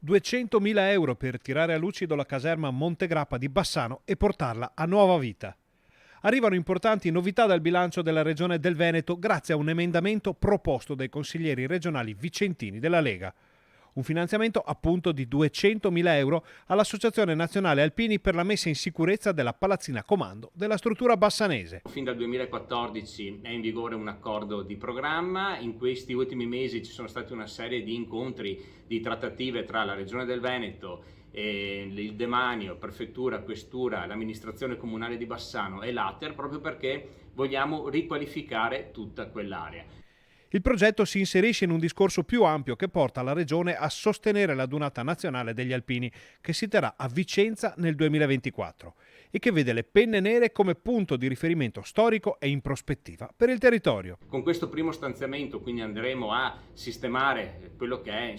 200.000 euro per tirare a lucido la caserma Montegrappa di Bassano e portarla a nuova vita. Arrivano importanti novità dal bilancio della Regione del Veneto grazie a un emendamento proposto dai consiglieri regionali vicentini della Lega. Un finanziamento appunto di 200.000 euro all'Associazione Nazionale Alpini per la messa in sicurezza della palazzina comando della struttura bassanese. Fin dal 2014 è in vigore un accordo di programma. In questi ultimi mesi ci sono stati una serie di incontri, di trattative tra la Regione del Veneto, il Demanio, Prefettura, Questura, l'amministrazione comunale di Bassano e l'Ater, proprio perché vogliamo riqualificare tutta quell'area. Il progetto si inserisce in un discorso più ampio che porta la Regione a sostenere la Dunata Nazionale degli Alpini, che si terrà a Vicenza nel 2024 e che vede le Penne Nere come punto di riferimento storico e in prospettiva per il territorio. Con questo primo stanziamento quindi andremo a sistemare quello che è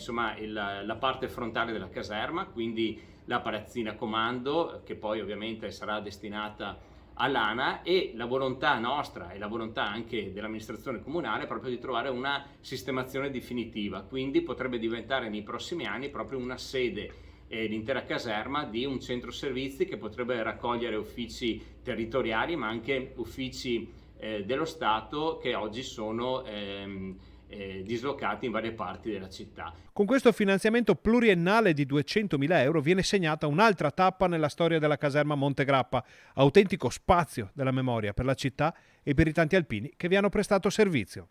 la parte frontale della caserma, quindi la palazzina comando, che poi ovviamente sarà destinata all'ANA, e la volontà nostra e la volontà anche dell'amministrazione comunale è proprio di trovare una sistemazione definitiva, quindi potrebbe diventare nei prossimi anni proprio una sede, l'intera caserma di un centro servizi che potrebbe raccogliere uffici territoriali ma anche uffici dello Stato che oggi sono dislocati in varie parti della città. Con questo finanziamento pluriennale di 200.000 euro viene segnata un'altra tappa nella storia della caserma Montegrappa, autentico spazio della memoria per la città e per i tanti alpini che vi hanno prestato servizio.